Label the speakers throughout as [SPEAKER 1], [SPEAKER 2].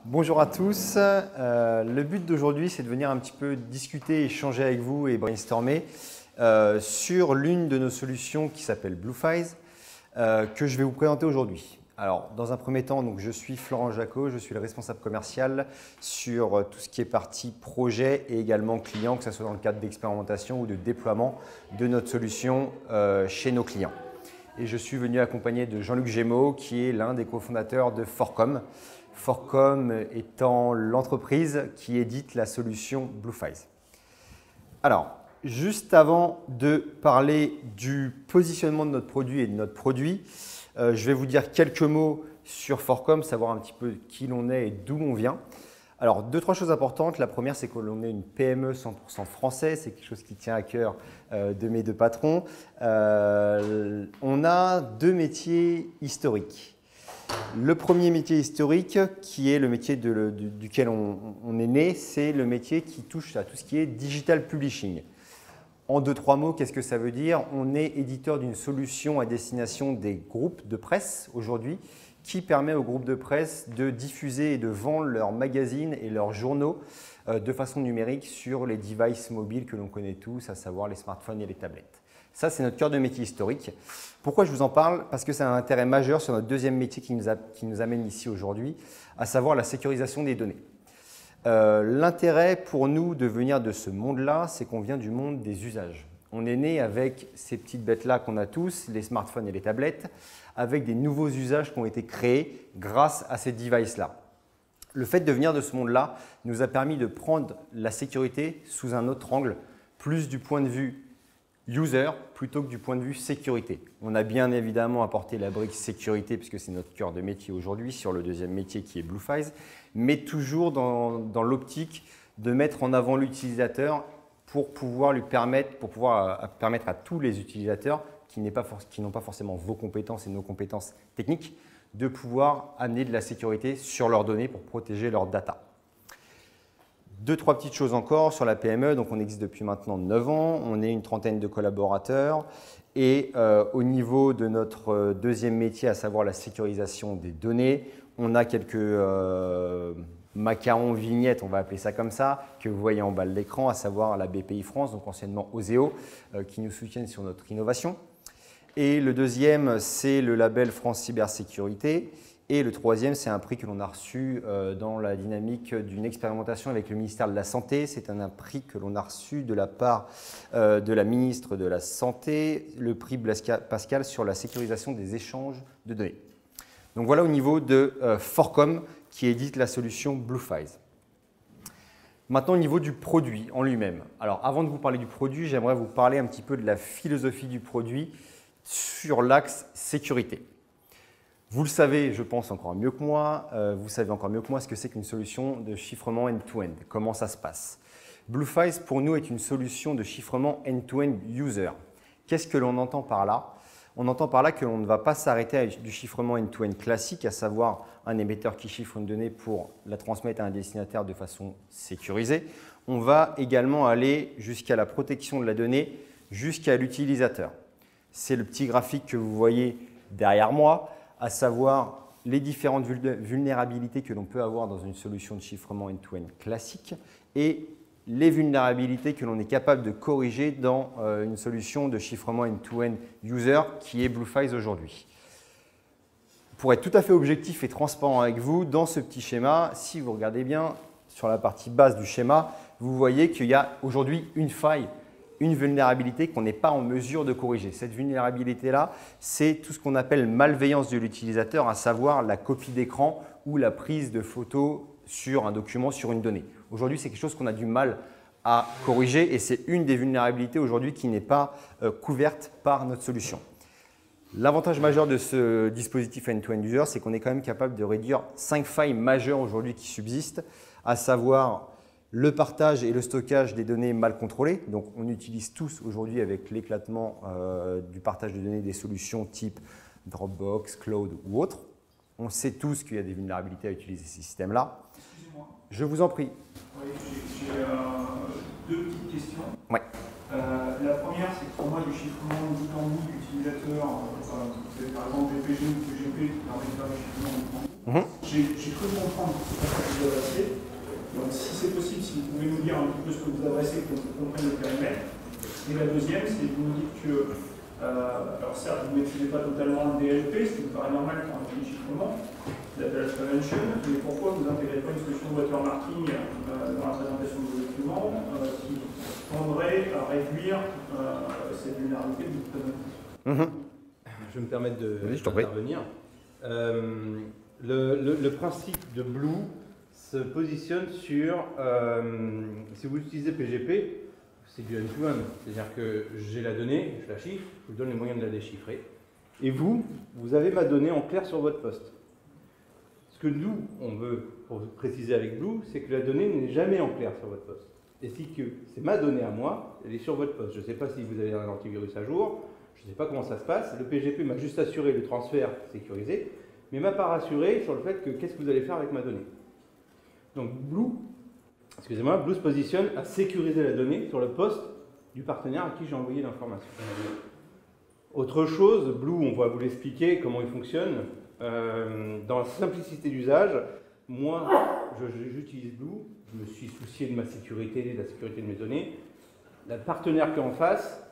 [SPEAKER 1] Bonjour à tous. Le but d'aujourd'hui, c'est de venir un petit peu discuter, échanger avec vous et brainstormer sur l'une de nos solutions qui s'appelle Bluefize, que je vais vous présenter aujourd'hui. Alors, dans un premier temps, donc, je suis Florent Jacot, je suis le responsable commercial sur tout ce qui est partie projet et également client, que ce soit dans le cadre d'expérimentation ou de déploiement de notre solution chez nos clients. Et je suis venu accompagné de Jean-Luc Gémeaux, qui est l'un des cofondateurs de Forcom. Forcom étant l'entreprise qui édite la solution Bluefize. Alors, juste avant de parler du positionnement de notre produit et de notre produit, je vais vous dire quelques mots sur Forcom, savoir un petit peu qui l'on est et d'où l'on vient. Alors, deux, trois choses importantes. La première, c'est que l'on est une PME 100% français. C'est quelque chose qui tient à cœur de mes deux patrons. On a deux métiers historiques. Le premier métier historique, qui est le métier duquel on est né, c'est le métier qui touche à tout ce qui est digital publishing. En deux, trois mots, qu'est-ce que ça veut dire? On est éditeur d'une solution à destination des groupes de presse aujourd'hui qui permet aux groupes de presse de diffuser et de vendre leurs magazines et leurs journaux de façon numérique sur les devices mobiles que l'on connaît tous, à savoir les smartphones et les tablettes. Ça, c'est notre cœur de métier historique. Pourquoi je vous en parle? Parce que c'est un intérêt majeur sur notre deuxième métier qui nous amène ici aujourd'hui, à savoir la sécurisation des données. L'intérêt pour nous de venir de ce monde-là, c'est qu'on vient du monde des usages. On est né avec ces petites bêtes-là qu'on a tous, les smartphones et les tablettes, avec des nouveaux usages qui ont été créés grâce à ces devices-là. Le fait de venir de ce monde-là nous a permis de prendre la sécurité sous un autre angle, plus du point de vue user plutôt que du point de vue sécurité. On a bien évidemment apporté la brique sécurité puisque c'est notre cœur de métier aujourd'hui sur le deuxième métier qui est Bluefize, mais toujours dans l'optique de mettre en avant l'utilisateur pour pouvoir permettre à tous les utilisateurs qui n'ont pas forcément vos compétences et nos compétences techniques de pouvoir amener de la sécurité sur leurs données pour protéger leurs data. Deux, trois petites choses encore sur la PME. Donc, on existe depuis maintenant 9 ans. On est une trentaine de collaborateurs. Et au niveau de notre deuxième métier, à savoir la sécurisation des données, on a quelques macarons vignettes, on va appeler ça comme ça, que vous voyez en bas de l'écran, à savoir la BPI France, donc anciennement Oseo, qui nous soutiennent sur notre innovation. Et le deuxième, c'est le label France Cybersécurité. Et le troisième, c'est un prix que l'on a reçu dans la dynamique d'une expérimentation avec le ministère de la Santé. C'est un prix que l'on a reçu de la part de la ministre de la Santé, le prix Blaise Pascal sur la sécurisation des échanges de données. Donc voilà au niveau de Forcom qui édite la solution Bluefize. Maintenant au niveau du produit en lui-même. Alors avant de vous parler du produit, j'aimerais vous parler un petit peu de la philosophie du produit sur l'axe sécurité. Vous le savez, je pense encore mieux que moi, vous savez encore mieux que moi ce que c'est qu'une solution de chiffrement end-to-end, comment ça se passe. Bluefize pour nous est une solution de chiffrement end-to-end user. Qu'est-ce que l'on entend par là? On entend par là que l'on ne va pas s'arrêter à du chiffrement end-to-end classique, à savoir un émetteur qui chiffre une donnée pour la transmettre à un destinataire de façon sécurisée. On va également aller jusqu'à la protection de la donnée, jusqu'à l'utilisateur. C'est le petit graphique que vous voyez derrière moi, à savoir les différentes vulnérabilités que l'on peut avoir dans une solution de chiffrement end-to-end classique et les vulnérabilités que l'on est capable de corriger dans une solution de chiffrement end-to-end user qui est Bluefize aujourd'hui. Pour être tout à fait objectif et transparent avec vous, dans ce petit schéma, si vous regardez bien sur la partie basse du schéma, vous voyez qu'il y a aujourd'hui une faille, une vulnérabilité qu'on n'est pas en mesure de corriger. Cette vulnérabilité-là, c'est tout ce qu'on appelle malveillance de l'utilisateur, à savoir la copie d'écran ou la prise de photo sur un document, sur une donnée. Aujourd'hui, c'est quelque chose qu'on a du mal à corriger et c'est une des vulnérabilités aujourd'hui qui n'est pas couverte par notre solution. L'avantage majeur de ce dispositif end-to-end user, c'est qu'on est quand même capable de réduire 5 failles majeures aujourd'hui qui subsistent, à savoir le partage et le stockage des données mal contrôlées. Donc, on utilise tous aujourd'hui avec l'éclatement du partage de données des solutions type Dropbox, Cloud ou autres. On sait tous qu'il y a des vulnérabilités à utiliser ces systèmes-là.
[SPEAKER 2] Excusez-moi.
[SPEAKER 1] Je vous en prie.
[SPEAKER 2] Oui, j'ai deux petites questions.
[SPEAKER 1] Ouais.
[SPEAKER 2] La première, c'est que pour moi, du chiffrement de bout en bout d'utilisateur, vous avez par exemple BPG ou PGP qui permet de faire du chiffrement de bout en bout. J'ai cru comprendre que vous adressez. Donc si c'est possible, si vous pouvez nous dire un petit peu ce que vous adressez, pour qu'on comprenne le périmètre. Et la deuxième, c'est que vous nous dites que, alors certes, vous ne maîtrisez pas totalement le DLP, ce qui me paraît normal pour un chiffrement, Data Prevention, mais pourquoi vous n'intégrez pas une solution de watermarking dans la présentation de vos documents qui tendrait à réduire cette vulnérabilité que vous présentez?
[SPEAKER 3] Je vais me permettre d'intervenir. Le principe de Blue se positionne sur, si vous utilisez PGP, c'est du end-to-end, c'est-à-dire que j'ai la donnée, je la chiffre, je vous donne les moyens de la déchiffrer, et vous avez ma donnée en clair sur votre poste. Ce que nous, on veut, pour vous préciser avec Blue, c'est que la donnée n'est jamais en clair sur votre poste. Et si c'est ma donnée à moi, elle est sur votre poste. Je ne sais pas si vous avez un antivirus à jour, je ne sais pas comment ça se passe, le PGP m'a juste assuré le transfert sécurisé, mais m'a pas rassuré sur le fait que qu'est-ce que vous allez faire avec ma donnée. Donc Blue se positionne à sécuriser la donnée sur le poste du partenaire à qui j'ai envoyé l'information. Autre chose, Blue, on va vous l'expliquer comment il fonctionne. Dans la simplicité d'usage, moi, j'utilise Blue, je me suis soucié de ma sécurité, de la sécurité de mes données. Le partenaire qui est en face,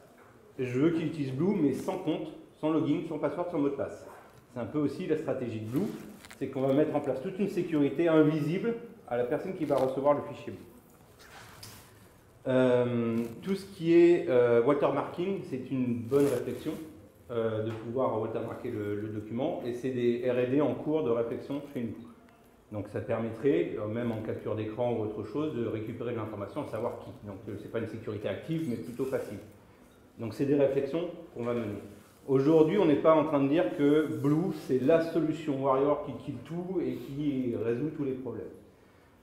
[SPEAKER 3] je veux qu'il utilise Blue, mais sans compte, sans login, sans password, sans mot de passe. C'est un peu aussi la stratégie de Blue, c'est qu'on va mettre en place toute une sécurité invisible à la personne qui va recevoir le fichier Blue. Tout ce qui est watermarking, c'est une bonne réflexion de pouvoir watermarker le document, et c'est des R&D en cours de réflexion chez nous. Donc ça permettrait, même en capture d'écran ou autre chose, de récupérer de l'information, de savoir qui. Donc ce n'est pas une sécurité active, mais plutôt passive. Donc c'est des réflexions qu'on va mener. Aujourd'hui, on n'est pas en train de dire que Blue, c'est la solution Warrior qui kill tout et qui résout tous les problèmes.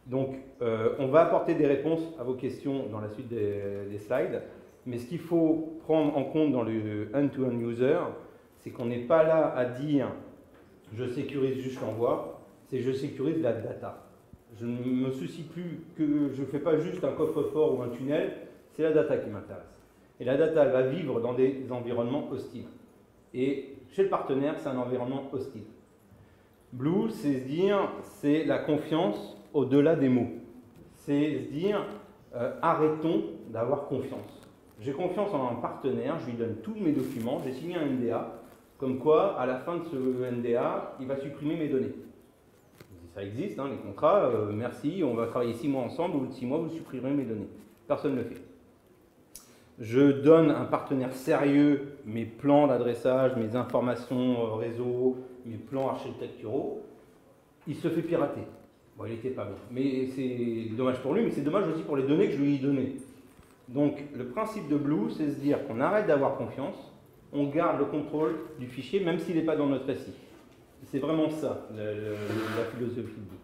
[SPEAKER 3] Donc, on va apporter des réponses à vos questions dans la suite des slides, mais ce qu'il faut prendre en compte dans le end-to-end user, c'est qu'on n'est pas là à dire « je sécurise juste l'envoi », c'est « je sécurise la data ». Je ne me soucie plus que je ne fais pas juste un coffre-fort ou un tunnel, c'est la data qui m'intéresse. Et la data, elle va vivre dans des environnements hostiles. Et chez le partenaire, c'est un environnement hostile. Blue, c'est se dire, c'est la confiance au-delà des mots. C'est se dire, arrêtons d'avoir confiance. J'ai confiance en un partenaire, je lui donne tous mes documents, j'ai signé un NDA, comme quoi, à la fin de ce NDA, il va supprimer mes données. Ça existe, hein, les contrats, merci, on va travailler 6 mois ensemble, au bout de 6 mois, vous supprimerez mes données. Personne ne le fait. Je donne un partenaire sérieux mes plans d'adressage, mes informations réseau, mes plans architecturaux, il se fait pirater. Bon, il n'était pas bon. Mais c'est dommage pour lui, mais c'est dommage aussi pour les données que je lui ai données. Donc, le principe de Blue, c'est se dire qu'on arrête d'avoir confiance, on garde le contrôle du fichier, même s'il n'est pas dans notre SI. C'est vraiment ça, la philosophie de Blue.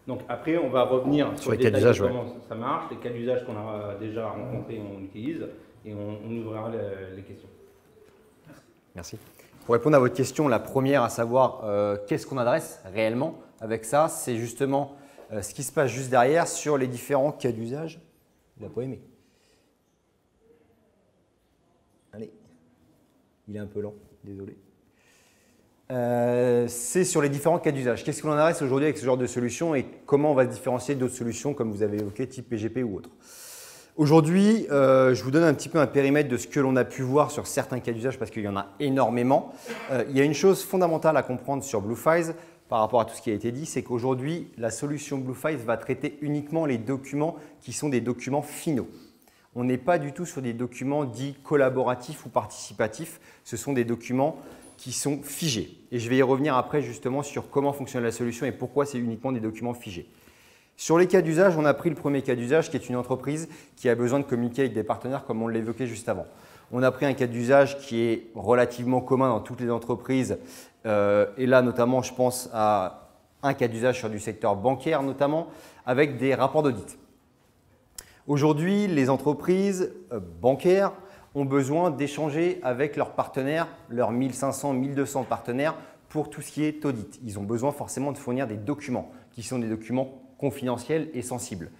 [SPEAKER 3] Donc, après, on va revenir sur les cas d'usage, comment ça marche, les cas d'usage qu'on a déjà rencontrés, on utilise, et on ouvrira les questions.
[SPEAKER 1] Merci. Pour répondre à votre question, la première, à savoir qu'est-ce qu'on adresse réellement avec ça, c'est justement ce qui se passe juste derrière sur les différents cas d'usage. Il n'a pas aimé. Allez, il est un peu lent, désolé. C'est sur les différents cas d'usage. Qu'est-ce que l'on adresse aujourd'hui avec ce genre de solution et comment on va se différencier d'autres solutions comme vous avez évoqué, type PGP ou autre. Aujourd'hui, je vous donne un petit peu un périmètre de ce que l'on a pu voir sur certains cas d'usage parce qu'il y en a énormément. Il y a une chose fondamentale à comprendre sur BlueFiles par rapport à tout ce qui a été dit, c'est qu'aujourd'hui, la solution BlueFiles va traiter uniquement les documents qui sont des documents finaux. On n'est pas du tout sur des documents dits collaboratifs ou participatifs, ce sont des documents qui sont figés. Et je vais y revenir après justement sur comment fonctionne la solution et pourquoi c'est uniquement des documents figés. Sur les cas d'usage, on a pris le premier cas d'usage qui est une entreprise qui a besoin de communiquer avec des partenaires comme on l'évoquait juste avant. On a pris un cas d'usage qui est relativement commun dans toutes les entreprises et là notamment je pense à un cas d'usage sur du secteur bancaire notamment avec des rapports d'audit. Aujourd'hui, les entreprises bancaires ont besoin d'échanger avec leurs partenaires, leurs 1500, 1200 partenaires pour tout ce qui est audit. Ils ont besoin forcément de fournir des documents qui sont des documents confidentiels et sensibles.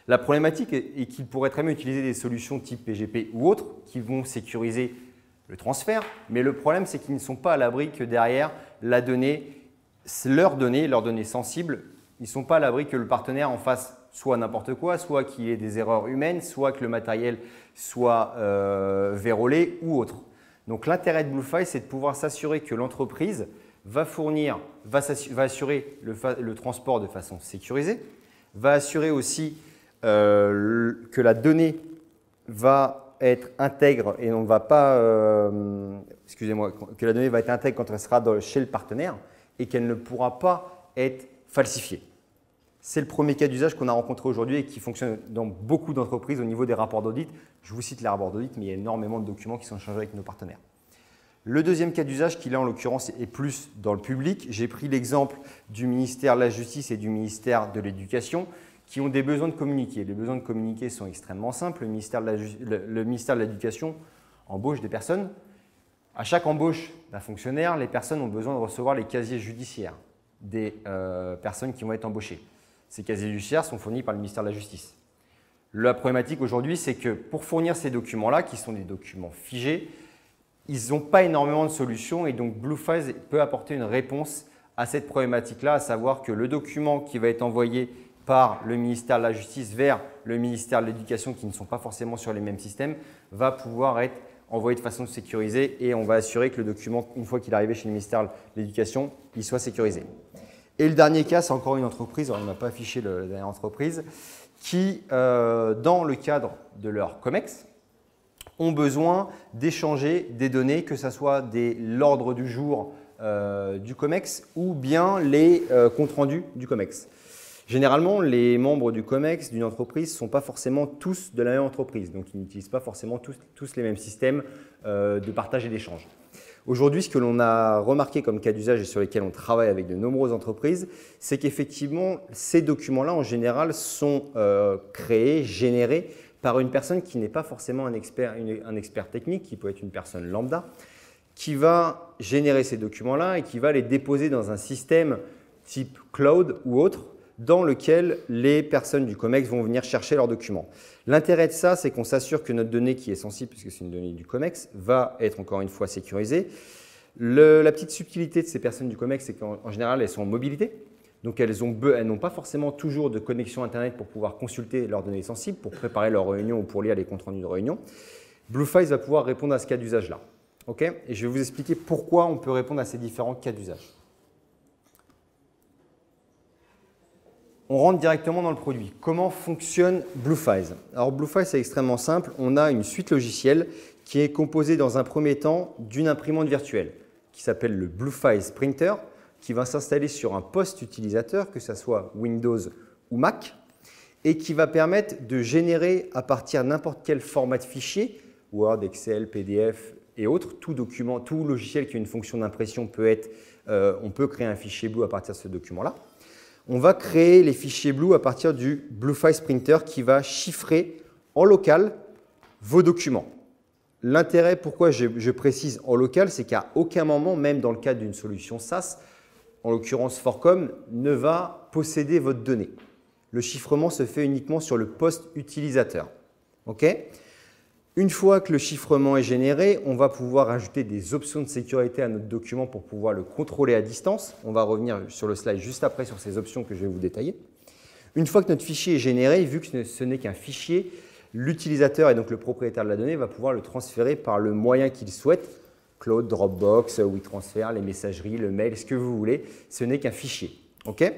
[SPEAKER 1] La problématique est qu'ils pourraient très bien utiliser des solutions type PGP ou autres qui vont sécuriser le transfert, mais le problème c'est qu'ils ne sont pas à l'abri que derrière la donnée, leurs données sensibles Ils ne sont pas à l'abri que le partenaire en fasse soit n'importe quoi, soit qu'il y ait des erreurs humaines, soit que le matériel soit vérolé ou autre. Donc l'intérêt de BlueFiles, c'est de pouvoir s'assurer que l'entreprise va assurer le transport de façon sécurisée, va assurer aussi que la donnée va être intègre et on ne va pas, excusez-moi, que la donnée va être intègre quand elle sera chez le partenaire et qu'elle ne pourra pas être falsifiée. C'est le premier cas d'usage qu'on a rencontré aujourd'hui et qui fonctionne dans beaucoup d'entreprises au niveau des rapports d'audit. Je vous cite les rapports d'audit, mais il y a énormément de documents qui sont échangés avec nos partenaires. Le deuxième cas d'usage, qui là en l'occurrence est plus dans le public, j'ai pris l'exemple du ministère de la Justice et du ministère de l'Éducation qui ont des besoins de communiquer. Les besoins de communiquer sont extrêmement simples. Le ministère de l'Éducation embauche des personnes. À chaque embauche d'un fonctionnaire, les personnes ont besoin de recevoir les casiers judiciaires des personnes qui vont être embauchées. Ces casiers judiciaires sont fournis par le ministère de la Justice. La problématique aujourd'hui, c'est que pour fournir ces documents-là, qui sont des documents figés, ils n'ont pas énormément de solutions et donc BlueFiles peut apporter une réponse à cette problématique-là, à savoir que le document qui va être envoyé par le ministère de la Justice vers le ministère de l'Éducation, qui ne sont pas forcément sur les mêmes systèmes, va pouvoir être envoyé de façon sécurisée et on va assurer que le document, une fois qu'il est arrivé chez le ministère de l'Éducation, il soit sécurisé. Et le dernier cas, c'est encore une entreprise, on n'a pas affiché la dernière entreprise, qui, dans le cadre de leur COMEX, ont besoin d'échanger des données, que ce soit l'ordre du jour du COMEX ou bien les comptes rendus du COMEX. Généralement, les membres du COMEX d'une entreprise ne sont pas forcément tous de la même entreprise, donc ils n'utilisent pas forcément tous les mêmes systèmes de partage et d'échange. Aujourd'hui, ce que l'on a remarqué comme cas d'usage et sur lesquels on travaille avec de nombreuses entreprises, c'est qu'effectivement, ces documents-là, en général, sont créés, générés par une personne qui n'est pas forcément un expert technique, qui peut être une personne lambda, qui va générer ces documents-là et qui va les déposer dans un système type cloud ou autre, dans lequel les personnes du COMEX vont venir chercher leurs documents. L'intérêt de ça, c'est qu'on s'assure que notre donnée qui est sensible, puisque c'est une donnée du COMEX, va être encore une fois sécurisée. La petite subtilité de ces personnes du COMEX, c'est qu'en général, elles sont en mobilité. Donc, elles n'ont pas forcément toujours de connexion Internet pour pouvoir consulter leurs données sensibles, pour préparer leurs réunions ou pour lire les comptes rendus de réunion. BlueFiles va pouvoir répondre à ce cas d'usage-là. Okay ? Et je vais vous expliquer pourquoi on peut répondre à ces différents cas d'usage. On rentre directement dans le produit. Comment fonctionne BlueFiles? Alors BlueFiles, c'est extrêmement simple. On a une suite logicielle qui est composée dans un premier temps d'une imprimante virtuelle qui s'appelle le BlueFiles Printer, qui va s'installer sur un poste utilisateur, que ce soit Windows ou Mac, et qui va permettre de générer à partir de n'importe quel format de fichier, Word, Excel, PDF et autres, tout document, tout logiciel qui a une fonction d'impression peut être, on peut créer un fichier Blue à partir de ce document-là. On va créer les fichiers Blue à partir du BlueFiles Printer qui va chiffrer en local vos documents. L'intérêt, pourquoi je précise en local, c'est qu'à aucun moment, même dans le cadre d'une solution SaaS, en l'occurrence Forcom, ne va posséder votre donnée. Le chiffrement se fait uniquement sur le poste utilisateur. Okay ? Une fois que le chiffrement est généré, on va pouvoir ajouter des options de sécurité à notre document pour pouvoir le contrôler à distance. On va revenir sur le slide juste après sur ces options que je vais vous détailler. Une fois que notre fichier est généré, vu que ce n'est qu'un fichier, l'utilisateur et donc le propriétaire de la donnée va pouvoir le transférer par le moyen qu'il souhaite. Cloud, Dropbox, WeTransfer, les messageries, le mail, ce que vous voulez. Ce n'est qu'un fichier. Okay ?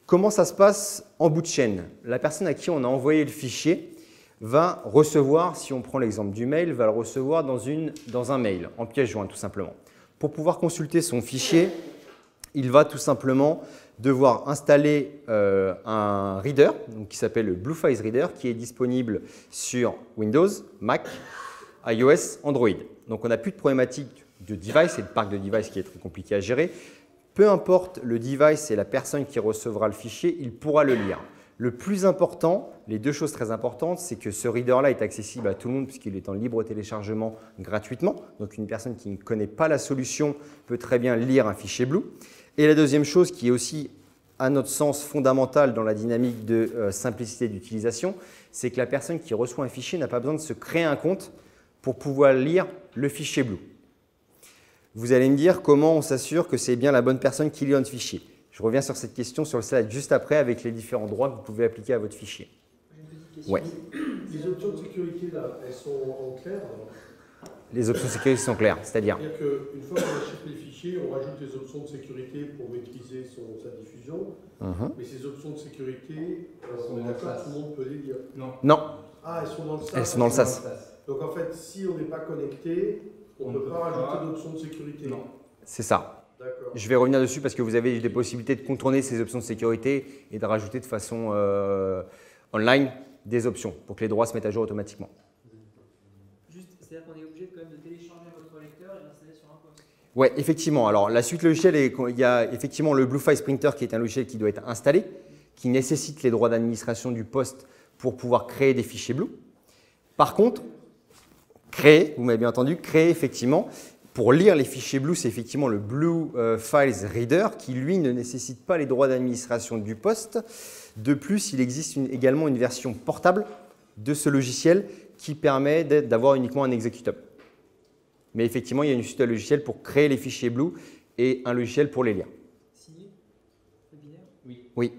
[SPEAKER 1] Comment ça se passe en bout de chaîne? La personne à qui on a envoyé le fichier va recevoir, si on prend l'exemple du mail, va le recevoir dans un mail, en pièce jointe tout simplement. Pour pouvoir consulter son fichier, il va tout simplement devoir installer un reader donc, qui s'appelle le BlueFiles Reader, qui est disponible sur Windows, Mac, iOS, Android. Donc on n'a plus de problématique de device et de parc de device qui est très compliqué à gérer. Peu importe le device et la personne qui recevra le fichier, il pourra le lire. Le plus important, les deux choses très importantes, c'est que ce reader-là est accessible à tout le monde puisqu'il est en libre téléchargement gratuitement. Donc, une personne qui ne connaît pas la solution peut très bien lire un fichier Blue. Et la deuxième chose qui est aussi, à notre sens, fondamentale dans la dynamique de simplicité d'utilisation, c'est que la personne qui reçoit un fichier n'a pas besoin de se créer un compte pour pouvoir lire le fichier Blue. Vous allez me dire comment on s'assure que c'est bien la bonne personne qui lit un fichier. Je reviens sur cette question sur le slide juste après avec les différents droits que vous pouvez appliquer à votre fichier.
[SPEAKER 4] J'ai une petite question.
[SPEAKER 1] Ouais.
[SPEAKER 5] Les options de sécurité, là, elles sont en clair.
[SPEAKER 1] Les options de sécurité sont claires, c'est-à-dire
[SPEAKER 5] C'est-à-dire qu'une fois qu'on a chiffré les fichiers, on rajoute les options de sécurité pour maîtriser sa diffusion. Mais ces options de sécurité, on est d'accord, tout le monde peut les lire.
[SPEAKER 1] Non,
[SPEAKER 5] Ah, elles sont dans le SAS.
[SPEAKER 1] elles sont dans le SAS.
[SPEAKER 5] Donc en fait, si on n'est pas connecté, on ne peut pas rajouter d'options de sécurité.
[SPEAKER 3] Non.
[SPEAKER 1] C'est ça.
[SPEAKER 5] D'accord.
[SPEAKER 1] Je vais revenir dessus parce que vous avez des possibilités de contourner ces options de sécurité et de rajouter de façon online des options pour que les droits se mettent à jour automatiquement.
[SPEAKER 4] Juste, c'est-à-dire qu'on est obligé quand même de télécharger votre lecteur et l'installer sur un poste.
[SPEAKER 1] Oui, effectivement. Alors, la suite logicielle, il y a effectivement le Bluefiles Printer qui est un logiciel qui doit être installé, qui nécessite les droits d'administration du poste pour pouvoir créer des fichiers Blue. Par contre, créer, vous m'avez bien entendu, créer effectivement, pour lire les fichiers Blue, c'est effectivement le Bluefiles Reader qui, lui, ne nécessite pas les droits d'administration du poste. De plus, il existe également une version portable de ce logiciel qui permet d'avoir uniquement un exécutable. Mais effectivement, il y a une suite de logiciels pour créer les fichiers Blue et un logiciel pour les lire.
[SPEAKER 4] Signé le binaire?
[SPEAKER 1] Oui.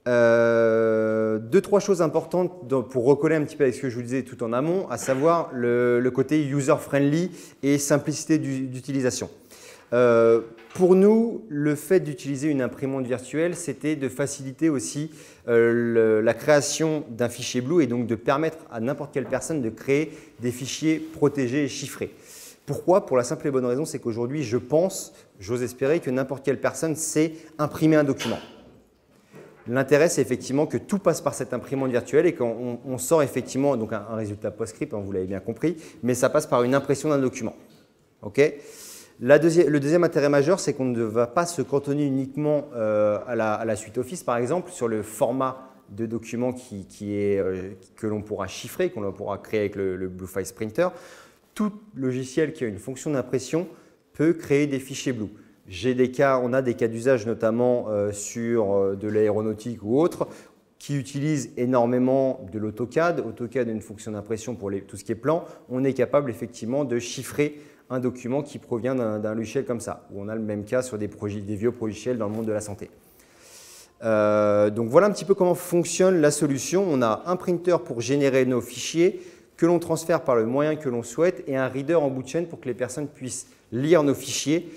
[SPEAKER 1] Deux, trois choses importantes pour recoller un petit peu avec ce que je vous disais tout en amont, à savoir le côté user-friendly et simplicité d'utilisation. Pour nous, le fait d'utiliser une imprimante virtuelle, c'était de faciliter aussi la création d'un fichier Blue et donc de permettre à n'importe quelle personne de créer des fichiers protégés et chiffrés. Pourquoi? Pour la simple et bonne raison, c'est qu'aujourd'hui, je pense, j'ose espérer que n'importe quelle personne sait imprimer un document. L'intérêt, c'est effectivement que tout passe par cette imprimante virtuelle et qu'on sort effectivement donc un résultat PostScript, hein, vous l'avez bien compris, mais ça passe par une impression d'un document. Okay, le deuxième intérêt majeur, c'est qu'on ne va pas se cantonner uniquement à la suite Office, par exemple, sur le format de document que l'on pourra chiffrer, qu'on pourra créer avec le Bluefiles Printer. Tout logiciel qui a une fonction d'impression peut créer des fichiers Blue. On a des cas d'usage notamment sur de l'aéronautique ou autre qui utilisent énormément de l'AutoCAD. AutoCAD a une fonction d'impression pour tout ce qui est plan. On est capable effectivement de chiffrer un document qui provient d'un logiciel comme ça. Ou on a le même cas sur des vieux logiciels dans le monde de la santé. Donc voilà un petit peu comment fonctionne la solution. On a un printer pour générer nos fichiers que l'on transfère par le moyen que l'on souhaite et un reader en bout de chaîne pour que les personnes puissent lire nos fichiers,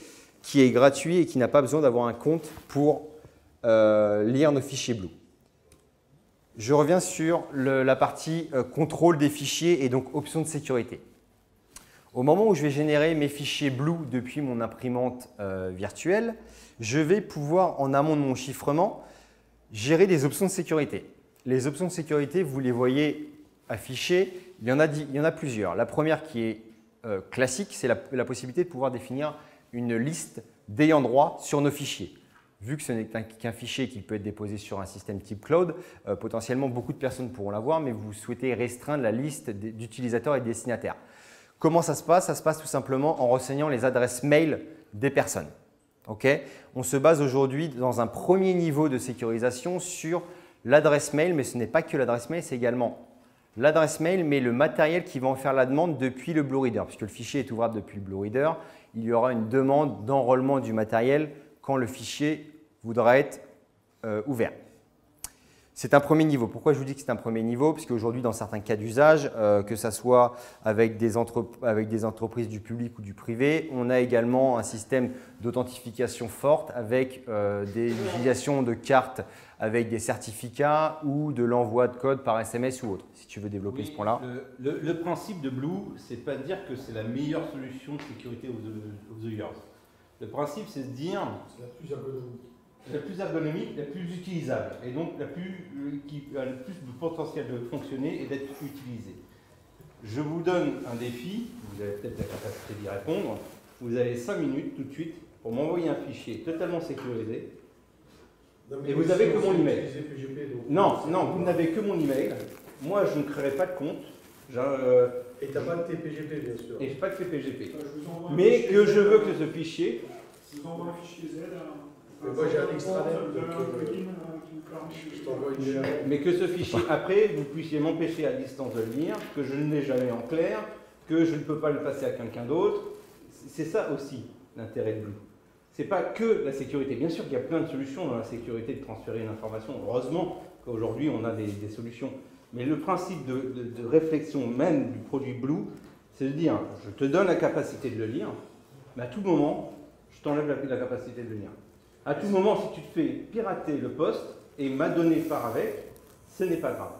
[SPEAKER 1] qui est gratuit et qui n'a pas besoin d'avoir un compte pour lire nos fichiers Blue. Je reviens sur la partie contrôle des fichiers et donc options de sécurité. Au moment où je vais générer mes fichiers Blue depuis mon imprimante virtuelle, je vais pouvoir, en amont de mon chiffrement, gérer des options de sécurité. Les options de sécurité, vous les voyez affichées, il y en a plusieurs. La première qui est classique, c'est la possibilité de pouvoir définir une liste d'ayants droit sur nos fichiers. Vu que ce n'est qu'un fichier qui peut être déposé sur un système type cloud, potentiellement beaucoup de personnes pourront l'avoir, mais vous souhaitez restreindre la liste d'utilisateurs et de destinataires. Comment ça se passe? Ça se passe tout simplement en renseignant les adresses mail des personnes. Okay, on se base aujourd'hui dans un premier niveau de sécurisation sur l'adresse mail, mais ce n'est pas que l'adresse mail, c'est également l'adresse mail, mais le matériel qui va en faire la demande depuis le Blue Reader. Puisque le fichier est ouvrable depuis le Blue Reader, il y aura une demande d'enrôlement du matériel quand le fichier voudra être ouvert. C'est un premier niveau. Pourquoi je vous dis que c'est un premier niveau? Parce qu'aujourd'hui, dans certains cas d'usage, que ce soit avec des entreprises du public ou du privé, on a également un système d'authentification forte avec des utilisations de cartes avec des certificats ou de l'envoi de code par SMS ou autre, si tu veux développer ce point-là.
[SPEAKER 3] Le principe de Blue, c'est pas de dire que c'est la meilleure solution de sécurité aux users. Le principe, c'est de dire…
[SPEAKER 5] C'est la plus ergonomique.
[SPEAKER 3] La plus ergonomique, la plus utilisable, et donc qui a le plus de potentiel de fonctionner et d'être utilisée. Je vous donne un défi, vous avez peut-être la capacité d'y répondre. Vous avez 5 minutes tout de suite pour m'envoyer un fichier totalement sécurisé.
[SPEAKER 5] Non,
[SPEAKER 3] et vous avez que mon email.
[SPEAKER 5] PGP, donc
[SPEAKER 3] non, vous n'avez que mon email. Moi, je ne créerai pas de compte.
[SPEAKER 5] Et tu n'as pas de TPGP, bien sûr.
[SPEAKER 3] Et je n'ai pas de TPGP. Mais que je veux que ce fichier…
[SPEAKER 2] Je vous envoie un fichier Z.
[SPEAKER 5] Moi j'ai un extranet, je t'envoie une email.
[SPEAKER 3] Mais que ce fichier, après, vous puissiez m'empêcher à distance de le lire, que je ne l'ai jamais en clair, que je ne peux pas le passer à quelqu'un d'autre. C'est ça aussi l'intérêt de Blue. C'est pas que la sécurité. Bien sûr qu'il y a plein de solutions dans la sécurité de transférer une information. Heureusement qu'aujourd'hui, on a des solutions. Mais le principe de réflexion même du produit Blue, c'est de dire, je te donne la capacité de le lire, mais à tout moment, je t'enlève la capacité de le lire. À tout moment, si tu te fais pirater le poste et ma donnée part avec, ce n'est pas grave.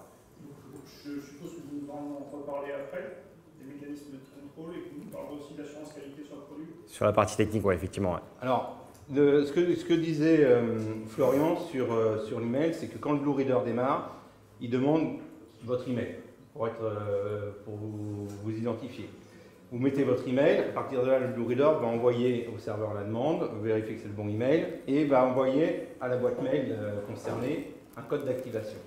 [SPEAKER 2] Je suppose que vous en reparler après, des mécanismes de contrôle, et que vous parlerez aussi d'assurance qualité sur le produit.
[SPEAKER 1] Sur la partie technique, oui, effectivement. Ouais.
[SPEAKER 3] Alors, ce que disait Florian sur l'email, c'est que quand le Blue Reader démarre, il demande votre email pour vous identifier. Vous mettez votre email, à partir de là, le Blue Reader va envoyer au serveur la demande, vérifier que c'est le bon email, et va envoyer à la boîte mail concernée un code d'activation.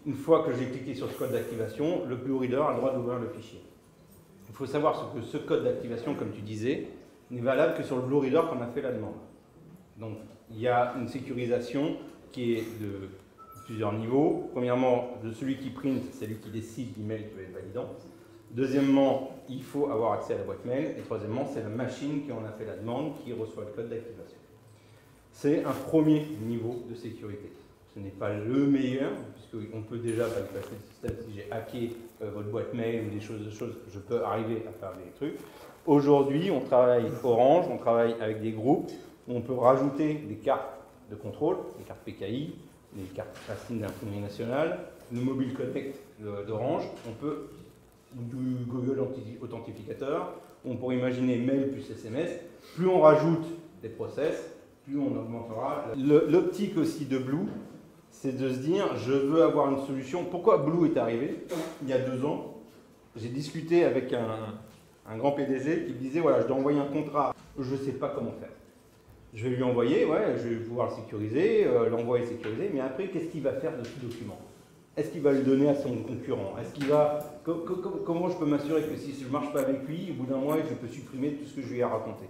[SPEAKER 3] Une fois que j'ai cliqué sur ce code d'activation, le Blue Reader a le droit d'ouvrir le fichier. Il faut savoir que ce code d'activation, comme tu disais, n'est valable que sur le Blue Reader qu'on a fait la demande. Donc, il y a une sécurisation qui est de plusieurs niveaux. Premièrement, de celui qui print, c'est lui qui décide l'email qui va être validant. Deuxièmement, il faut avoir accès à la boîte mail. Et troisièmement, c'est la machine qui en a fait la demande qui reçoit le code d'activation. C'est un premier niveau de sécurité. Ce n'est pas le meilleur, puisqu'on peut déjà bypasser le système. Si j'ai hacké votre boîte mail ou des choses, je peux arriver à faire des trucs. Aujourd'hui, on travaille Orange, on travaille avec des groupes où on peut rajouter des cartes de contrôle, des cartes PKI, des cartes racines d'imprimerie nationale, le Mobile Connect d'Orange, on peut du Google Authentificateur, on pourrait imaginer mail plus SMS. Plus on rajoute des process, plus on augmentera. L'optique aussi de Blue, c'est de se dire, je veux avoir une solution. Pourquoi Blue est arrivé il y a 2 ans? J'ai discuté avec un grand PDG qui me disait, voilà, je dois envoyer un contrat, je ne sais pas comment faire. Je vais lui envoyer, ouais, je vais pouvoir le sécuriser, l'envoi est sécurisé, mais après, qu'est-ce qu'il va faire de ce document? Est-ce qu'il va le donner à son concurrent? Est-ce qu'il va... Comment je peux m'assurer que si je ne marche pas avec lui, au bout d'un mois, je peux supprimer tout ce que je lui ai raconté?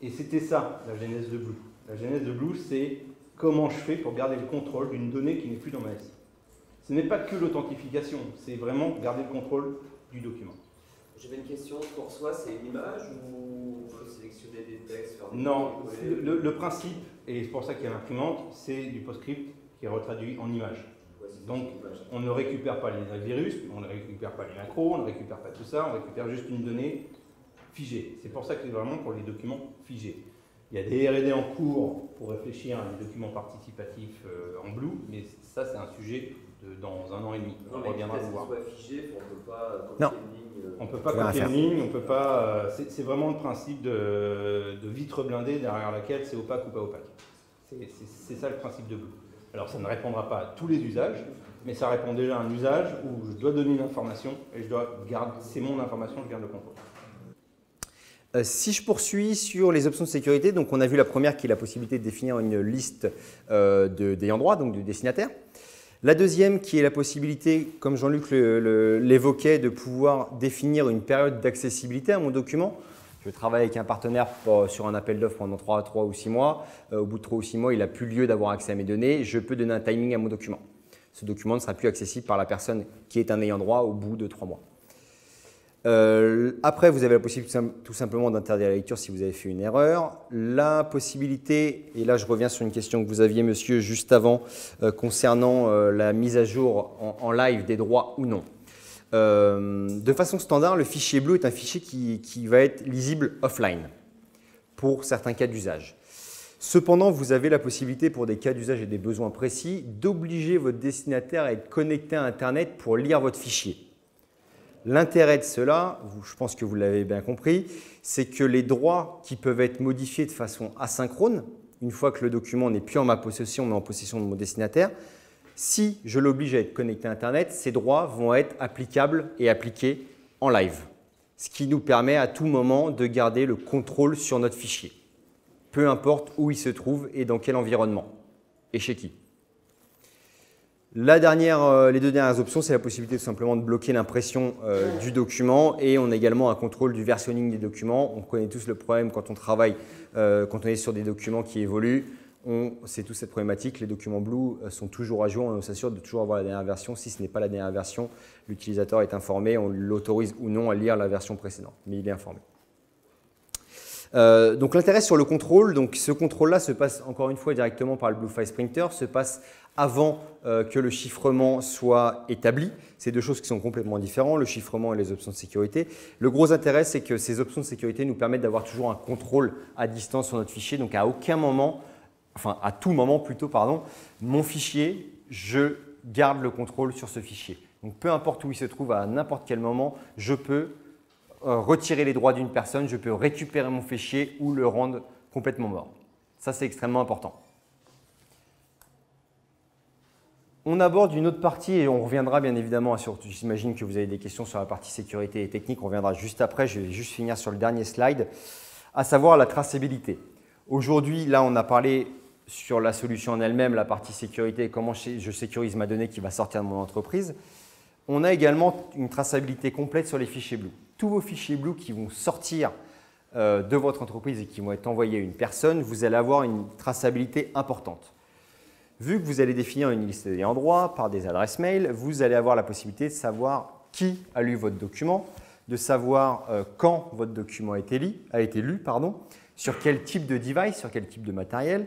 [SPEAKER 3] Et c'était ça, la genèse de Blue. La genèse de Blue, c'est comment je fais pour garder le contrôle d'une donnée qui n'est plus dans ma SI. Ce n'est pas que l'authentification, c'est vraiment garder le contrôle du document.
[SPEAKER 6] J'avais une question, pour soi, c'est une image ou il faut sélectionner des textes, faire des
[SPEAKER 3] Non, le principe, et c'est pour ça qu'il y a l'imprimante, c'est du PostScript qui est retraduit en image.
[SPEAKER 6] Ouais,
[SPEAKER 3] donc, on ne récupère pas les virus, on ne récupère pas les macros, on ne récupère pas tout ça, on récupère juste une donnée figée. C'est pour ça que c'est vraiment pour les documents figés. Il y a des R&D en cours pour réfléchir à des documents participatifs en Blue, mais ça, c'est un sujet dans 1 an et demi.
[SPEAKER 6] On reviendra vous voir. Figé, on ne peut pas copier une ligne.
[SPEAKER 3] On ne peut pas copier une ligne, on peut pas. C'est vraiment le principe de vitre blindée derrière laquelle c'est opaque ou pas opaque. C'est ça le principe de Blue. Alors ça ne répondra pas à tous les usages, mais ça répond déjà à un usage où je dois donner une information et je dois garder, c'est mon information, je garde le contrôle.
[SPEAKER 1] Si je poursuis sur les options de sécurité, donc on a vu la première qui est la possibilité de définir une liste d'ayants droit, donc du destinataire. La deuxième qui est la possibilité, comme Jean-Luc l'évoquait, de pouvoir définir une période d'accessibilité à mon document. Je travaille avec un partenaire sur un appel d'offres pendant 3 ou 6 mois. Au bout de 3 ou 6 mois, il n'a plus lieu d'avoir accès à mes données. Je peux donner un timing à mon document. Ce document ne sera plus accessible par la personne qui est un ayant droit au bout de 3 mois. Après, vous avez la possibilité tout simplement d'interdire la lecture si vous avez fait une erreur. La possibilité, et là je reviens sur une question que vous aviez monsieur juste avant concernant la mise à jour en live des droits ou non. De façon standard, le fichier Blue est un fichier qui va être lisible offline pour certains cas d'usage. Cependant, vous avez la possibilité pour des cas d'usage et des besoins précis d'obliger votre destinataire à être connecté à Internet pour lire votre fichier. L'intérêt de cela, je pense que vous l'avez bien compris, c'est que les droits qui peuvent être modifiés de façon asynchrone, une fois que le document n'est plus en ma possession mais en possession de mon destinataire, si je l'oblige à être connecté à Internet, ces droits vont être applicables et appliqués en live, ce qui nous permet à tout moment de garder le contrôle sur notre fichier, peu importe où il se trouve et dans quel environnement et chez qui. Les 2 dernières options, c'est la possibilité tout simplement de bloquer l'impression du document et on a également un contrôle du versionning des documents. On connaît tous le problème quand on travaille, quand on est sur des documents qui évoluent. C'est toute cette problématique. Les documents Blue sont toujours à jour. On s'assure de toujours avoir la dernière version. Si ce n'est pas la dernière version, l'utilisateur est informé. On l'autorise ou non à lire la version précédente, mais il est informé. Donc l'intérêt sur le contrôle, donc ce contrôle-là se passe encore une fois directement par le Bluefize Printer, se passe avant que le chiffrement soit établi. C'est deux choses qui sont complètement différentes, le chiffrement et les options de sécurité. Le gros intérêt, c'est que ces options de sécurité nous permettent d'avoir toujours un contrôle à distance sur notre fichier. Donc à aucun moment, enfin à tout moment plutôt, pardon, mon fichier, je garde le contrôle sur ce fichier. Donc peu importe où il se trouve, à n'importe quel moment, je peux retirer les droits d'une personne, je peux récupérer mon fichier ou le rendre complètement mort. Ça, c'est extrêmement important. On aborde une autre partie et on reviendra bien évidemment sur, j'imagine que vous avez des questions sur la partie sécurité et technique, on reviendra juste après, je vais juste finir sur le dernier slide, à savoir la traçabilité. Aujourd'hui, là, on a parlé sur la solution en elle-même, la partie sécurité, comment je sécurise ma donnée qui va sortir de mon entreprise. On a également une traçabilité complète sur les fichiers Blue. Tous vos fichiers Blue qui vont sortir de votre entreprise et qui vont être envoyés à une personne, vous allez avoir une traçabilité importante. Vu que vous allez définir une liste d'ayants droit par des adresses mail, vous allez avoir la possibilité de savoir qui a lu votre document, de savoir quand votre document a été lu, sur quel type de device, sur quel type de matériel,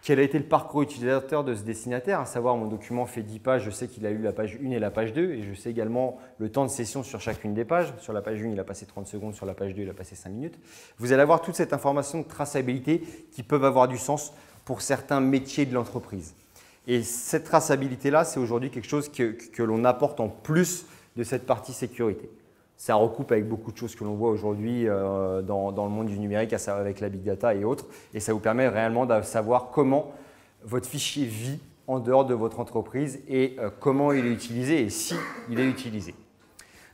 [SPEAKER 1] quel a été le parcours utilisateur de ce destinataire, à savoir mon document fait 10 pages, je sais qu'il a lu la page 1 et la page 2 et je sais également le temps de session sur chacune des pages. Sur la page 1, il a passé 30 secondes, sur la page 2, il a passé 5 minutes. Vous allez avoir toute cette information de traçabilité qui peuvent avoir du sens pour certains métiers de l'entreprise. Et cette traçabilité-là, c'est aujourd'hui quelque chose que l'on apporte en plus de cette partie sécurité. Ça recoupe avec beaucoup de choses que l'on voit aujourd'hui dans le monde du numérique, avec la big data et autres. Et ça vous permet réellement de savoir comment votre fichier vit en dehors de votre entreprise et comment il est utilisé et si il est utilisé.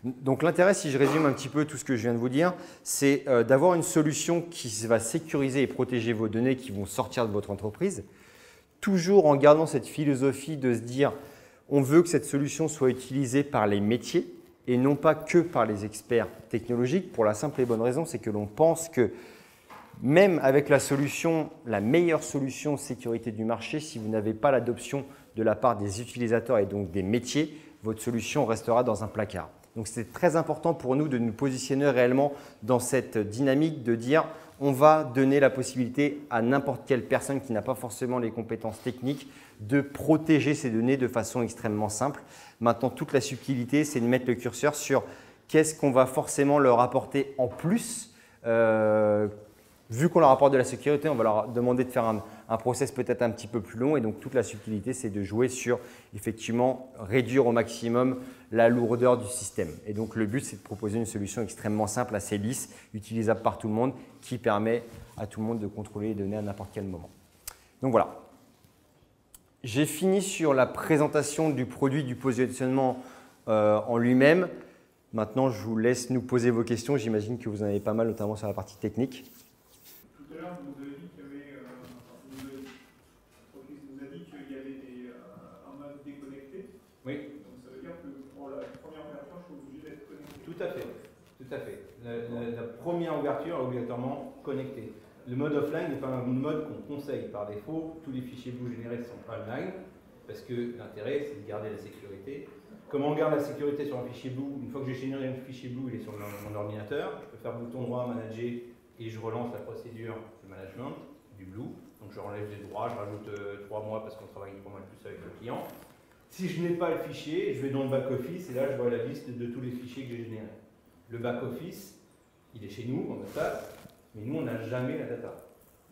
[SPEAKER 1] Donc l'intérêt, si je résume un petit peu tout ce que je viens de vous dire, c'est d'avoir une solution qui va sécuriser et protéger vos données qui vont sortir de votre entreprise, toujours en gardant cette philosophie de se dire on veut que cette solution soit utilisée par les métiers et non pas que par les experts technologiques, pour la simple et bonne raison, c'est que l'on pense que même avec la solution, la meilleure solution sécurité du marché, si vous n'avez pas l'adoption de la part des utilisateurs et donc des métiers, votre solution restera dans un placard. Donc c'est très important pour nous de nous positionner réellement dans cette dynamique de dire on va donner la possibilité à n'importe quelle personne qui n'a pas forcément les compétences techniques de protéger ses données de façon extrêmement simple. Maintenant, toute la subtilité, c'est de mettre le curseur sur qu'est-ce qu'on va forcément leur apporter en plus. Vu qu'on leur apporte de la sécurité, on va leur demander de faire un process peut-être un petit peu plus long. Et donc, toute la subtilité, c'est de jouer sur, effectivement, réduire au maximum la lourdeur du système. Et donc, le but, c'est de proposer une solution extrêmement simple, assez lisse, utilisable par tout le monde, qui permet à tout le monde de contrôler les données à n'importe quel moment. Donc, voilà. J'ai fini sur la présentation du produit, du positionnement en lui-même. Maintenant, je vous laisse nous poser vos questions. J'imagine que vous en avez pas mal, notamment sur la partie technique.
[SPEAKER 2] Tout à l'heure, vous avez dit qu'il y avait, vous avez dit qu'il y avait un mode déconnecté.
[SPEAKER 3] Oui.
[SPEAKER 2] Donc ça veut dire que pour la première ouverture, je suis obligé d'être connecté.
[SPEAKER 3] Tout à fait. Tout à fait. La première ouverture est obligatoirement connectée. Le mode offline n'est pas un mode qu'on conseille par défaut. Tous les fichiers Blue générés sont online parce que l'intérêt, c'est de garder la sécurité. Comment on garde la sécurité sur un fichier Blue? Une fois que j'ai généré un fichier Blue, il est sur mon ordinateur. Je peux faire bouton droit, manager, et je relance la procédure de management du Blue. Donc je relève les droits, je rajoute 3 mois parce qu'on travaille pas mal plus avec le client. Si je n'ai pas le fichier, je vais dans le back-office et là je vois la liste de tous les fichiers que j'ai générés. Le back-office, il est chez nous, en data, mais nous on n'a jamais la data.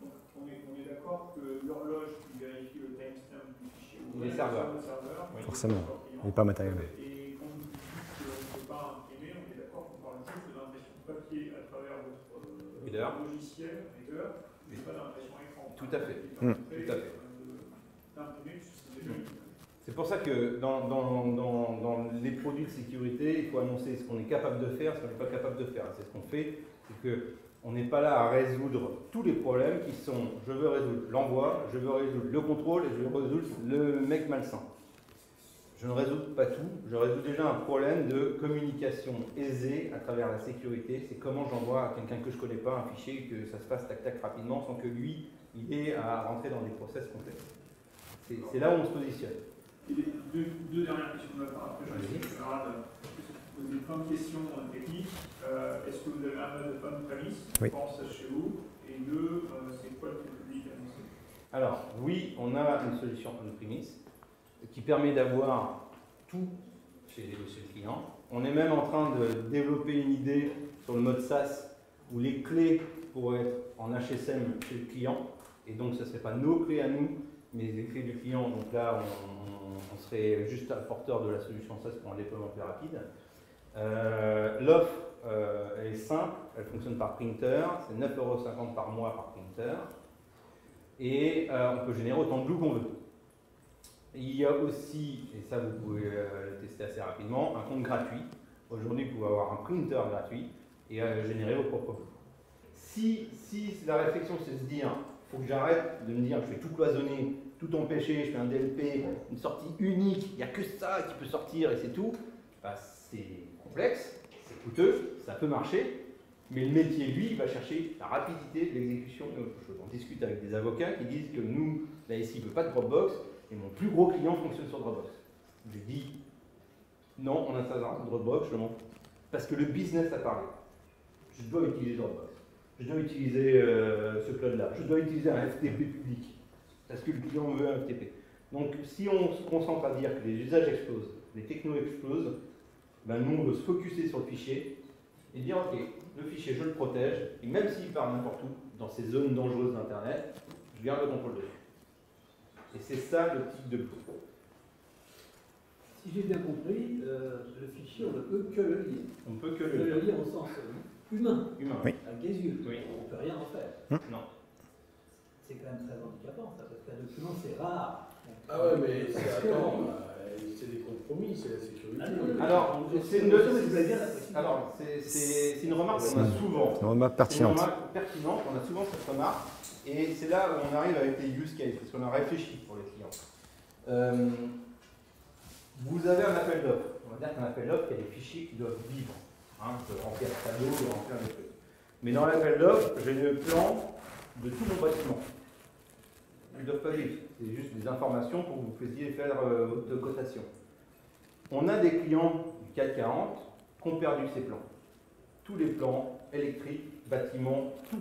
[SPEAKER 2] Donc on est d'accord que l'horloge qui vérifie le timestamp du fichier
[SPEAKER 3] Il est serveur.
[SPEAKER 2] Oui.
[SPEAKER 1] Forcément, il n'est pas matériel.
[SPEAKER 2] Et quand vous dites qu'on ne peut pas imprimer, on est d'accord qu'on parle juste de l'impression papier à travers votre logiciel, reader, mais pas d'impression écran.
[SPEAKER 3] Tout à fait. Tout à fait. C'est pour ça que dans les produits de sécurité, il faut annoncer ce qu'on est capable de faire, ce qu'on n'est pas capable de faire. C'est ce qu'on fait, c'est qu'on n'est pas là à résoudre tous les problèmes qui sont je veux résoudre l'envoi, je veux résoudre le contrôle et je veux résoudre le mec malsain. Je ne résous pas tout, je résous déjà un problème de communication aisée à travers la sécurité. C'est comment j'envoie à quelqu'un que je ne connais pas un fichier, que ça se passe tac-tac rapidement sans que lui, il ait à rentrer dans des process complexes. C'est là où on se positionne.
[SPEAKER 2] Et deux dernières questions de ma part. Après, je vais poser plein de questions techniques. Est-ce que vous avez un mode on-premise?
[SPEAKER 1] Oui.
[SPEAKER 2] Je pense chez vous. Et deux, c'est quoi le public annoncé?
[SPEAKER 3] Alors, oui, on a une solution on-premise qui permet d'avoir tout chez le client. On est même en train de développer une idée sur le mode SaaS où les clés pourraient être en HSM chez le client. Et donc, ce ne serait pas nos clés à nous, mais les clés du client. Donc là, on serait juste porteur de la solution SaaS pour un déploiement plus rapide. L'offre, elle est simple, elle fonctionne par printer, c'est 9,50 € par mois par printer. Et on peut générer autant de glue qu'on veut. Il y a aussi, et ça vous pouvez le tester assez rapidement, un compte gratuit. Aujourd'hui, vous pouvez avoir un printer gratuit et générer vos propres glues. Si la réflexion c'est de se dire, il faut que j'arrête de me dire, je vais tout cloisonner, tout empêcher, je fais un DLP, une sortie unique, il n'y a que ça qui peut sortir et c'est tout, bah, c'est complexe, c'est coûteux, ça peut marcher, mais le métier, lui, il va chercher la rapidité de l'exécution et autre chose. On discute avec des avocats qui disent que nous, là ici, il ne veut pas de Dropbox, et mon plus gros client fonctionne sur Dropbox. Je dis, non, on installera Dropbox, je m'en fous. Parce que le business a parlé. Je dois utiliser Dropbox. Je dois utiliser ce cloud-là. Je dois utiliser un FTP public. Parce que le client veut un FTP. Donc, si on se concentre à dire que les usages explosent, les technos explosent, ben nous, on veut se focuser sur le fichier et dire, OK, le fichier, je le protège, et même s'il part n'importe où, dans ces zones dangereuses d'Internet, je garde le contrôle dessus. Et c'est ça le type de Glue.
[SPEAKER 7] Si j'ai bien compris, le fichier, on ne peut que le lire.
[SPEAKER 3] On ne peut que
[SPEAKER 7] On peut le lire au sens humain,
[SPEAKER 3] Oui.
[SPEAKER 7] avec des yeux.
[SPEAKER 3] Oui.
[SPEAKER 7] On ne peut rien en faire.
[SPEAKER 3] Non.
[SPEAKER 7] C'est quand même très handicapant, ça, parce qu'un document, c'est rare.
[SPEAKER 5] Ah ouais, mais c'est des compromis, c'est la sécurité.
[SPEAKER 3] Alors, c'est une remarque qu'on a souvent.
[SPEAKER 1] C'est une remarque pertinente.
[SPEAKER 3] C'est une remarque pertinente, on a souvent cette remarque. Et c'est là où on arrive avec les use cases, parce qu'on a réfléchi pour les clients. Vous avez un appel d'offres. On va dire qu'un appel d'offres, il y a des fichiers qui doivent vivre. Hein, on peut remplir un tableau, on peut remplir des trucs. Mais dans l'appel d'offres, j'ai le plan de tout mon bâtiment. Ils ne doivent pas vivre. C'est juste des informations pour que vous puissiez faire votre cotation. On a des clients du CAC 40 qui ont perdu ces plans. Tous les plans, électriques, bâtiments, tout.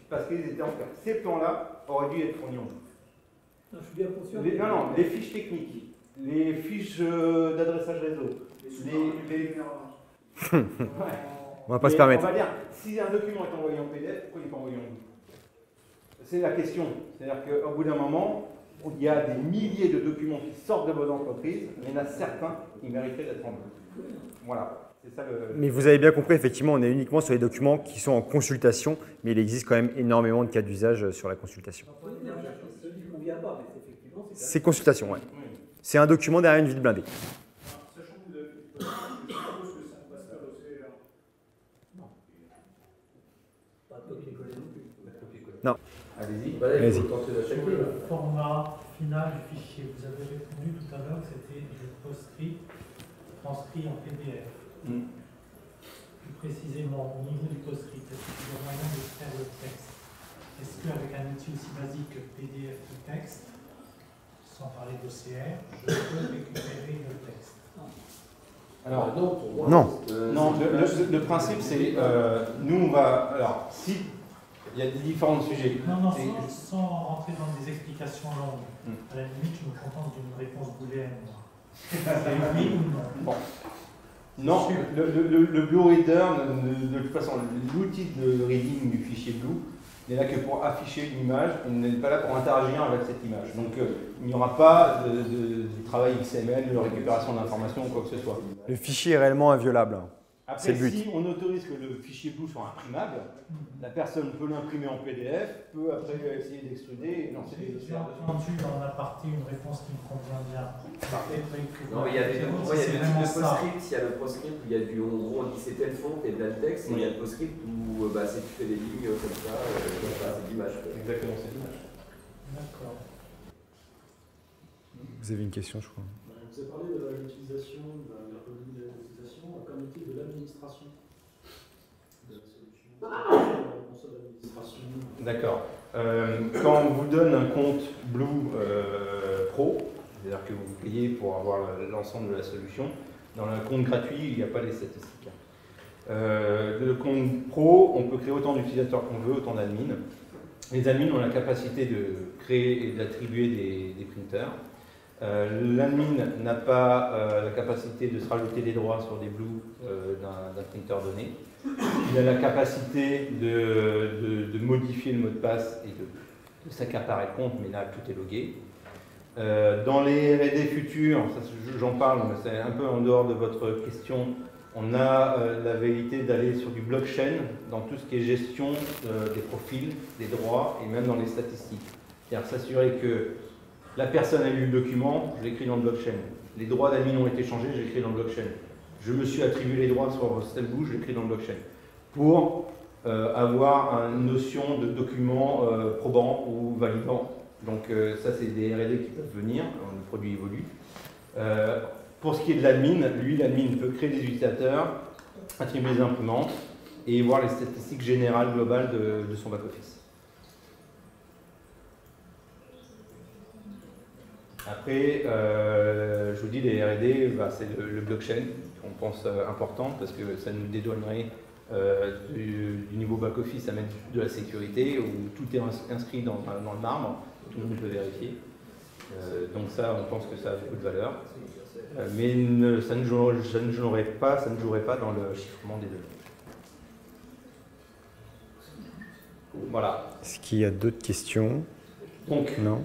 [SPEAKER 3] Parce qu'ils étaient en perte. Ces plans-là auraient dû être fournis en Glue.
[SPEAKER 7] Non, je suis bien conscient.
[SPEAKER 3] Les fiches techniques, les fiches d'adressage réseau, les...
[SPEAKER 1] On va pas se permettre.
[SPEAKER 3] On va dire, si un document est envoyé en PDF, pourquoi il n'est pas envoyé en Glue? C'est la question. C'est-à-dire qu'au bout d'un moment, il y a des milliers de documents qui sortent de vos entreprises, mais il y en a certains qui mériteraient d'être en Glue. Voilà. C'est ça le...
[SPEAKER 1] Mais vous avez bien compris, effectivement, on est uniquement sur les documents qui sont en consultation, mais il existe quand même énormément de cas d'usage sur la consultation. C'est consultation, ouais. C'est un document derrière une vide blindée.
[SPEAKER 2] Sachant que vous avez je suppose que ça passe à l'OCR.
[SPEAKER 7] Pas de copier-coller non plus.
[SPEAKER 1] Non.
[SPEAKER 3] Allez-y.
[SPEAKER 1] Allez-y.
[SPEAKER 8] Sur le format final du fichier, vous avez répondu tout à l'heure que c'était du PostScript transcrit en PDF. Plus précisément, au niveau du PostScript, est-ce qu'il y a moyen de faire le texte? Est-ce qu'avec un outil aussi basique que PDF de texte, sans parler d'OCR, je peux récupérer le texte?
[SPEAKER 3] Alors,
[SPEAKER 1] Non.
[SPEAKER 3] non, le principe, c'est, nous, on va, alors, si, il y a différents sujets.
[SPEAKER 8] Non, sans rentrer dans des explications longues. À la limite, je me contente d'une réponse booléenne. C'est oui ou non?
[SPEAKER 3] Bon. Non, le Blue Reader, de toute façon, l'outil de reading du fichier Blue n'est là que pour afficher une image, il n'est pas là pour interagir avec cette image. Donc il n'y aura pas de travail XML, de récupération d'informations ou quoi que ce soit.
[SPEAKER 1] Le fichier est réellement inviolable.
[SPEAKER 3] Après, si on autorise que le fichier Blue soit imprimable, la personne peut l'imprimer en PDF, peut après essayer d'extruder et lancer des
[SPEAKER 8] J'ai entendu en aparté une réponse qui me convient bien.
[SPEAKER 6] Non, mais il y a deux types de PostScript. Il y a le PostScript où il y a du, en gros, on dit c'est tel font et tel texte, et il y a le PostScript où c'est tu fais des lignes comme ça, c'est l'image.
[SPEAKER 3] Exactement, c'est l'image.
[SPEAKER 8] D'accord.
[SPEAKER 1] Vous avez une question, je crois.
[SPEAKER 5] Vous avez parlé de l'utilisation, de la l'utilisation comme outil de l'administration de la solution. Console d'administration.
[SPEAKER 3] D'accord. Quand on vous donne un compte Blue Pro, c'est-à-dire que vous payez pour avoir l'ensemble de la solution, dans le compte gratuit, il n'y a pas les statistiques. Le compte Pro, on peut créer autant d'utilisateurs qu'on veut, autant d'admins. Les admins ont la capacité de créer et d'attribuer des printers. L'admin n'a pas la capacité de se rajouter des droits sur des blues d'un printer donné. Il a la capacité de modifier le mot de passe et de s'accaparer le compte, mais là tout est logué. Dans les R&D futurs, j'en parle, mais c'est un peu en dehors de votre question, on a la velléité d'aller sur du blockchain dans tout ce qui est gestion des profils, des droits et même dans les statistiques. C'est-à-dire s'assurer que la personne a lu le document, je l'écris dans le blockchain. Les droits d'admin ont été changés, je l'écris dans le blockchain. Je me suis attribué les droits sur tel bout, je l'écris dans le blockchain. Pour avoir une notion de document probant ou validant. Donc ça, c'est des R&D qui peuvent venir, le produit évolue. Pour ce qui est de l'admin, lui, l'admin peut créer des utilisateurs, attribuer des imprimantes et voir les statistiques générales globales de son back-office. Après, je vous dis, les R&D, c'est le blockchain qu'on pense important parce que ça nous dédouanerait du niveau back-office à mettre de la sécurité où tout est inscrit dans le marbre, tout le monde peut vérifier. Donc ça, on pense que ça a beaucoup de valeur. Mais ça ne jouerait pas dans le chiffrement des données. Voilà.
[SPEAKER 1] Est-ce qu'il y a d'autres questions?
[SPEAKER 3] Donc,
[SPEAKER 1] non.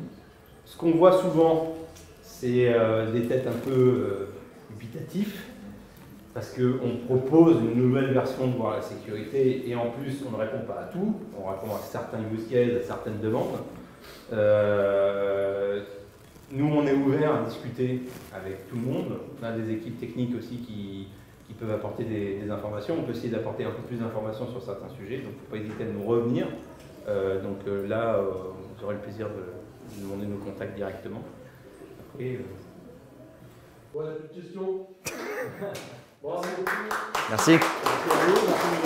[SPEAKER 3] Ce qu'on voit souvent, c'est des têtes un peu dubitatifs, parce qu'on propose une nouvelle version de voir la sécurité, et en plus, on ne répond pas à tout, on répond à certains use cases, à certaines demandes. Nous, on est ouvert à discuter avec tout le monde. On a des équipes techniques aussi qui peuvent apporter des informations. On peut essayer d'apporter un peu plus d'informations sur certains sujets, donc il ne faut pas hésiter à nous revenir. Là, vous aurez le plaisir de demander nos contacts directement. Après,
[SPEAKER 5] Voilà, plus de questions. Bravo.
[SPEAKER 1] Merci.
[SPEAKER 5] Merci à vous. Merci.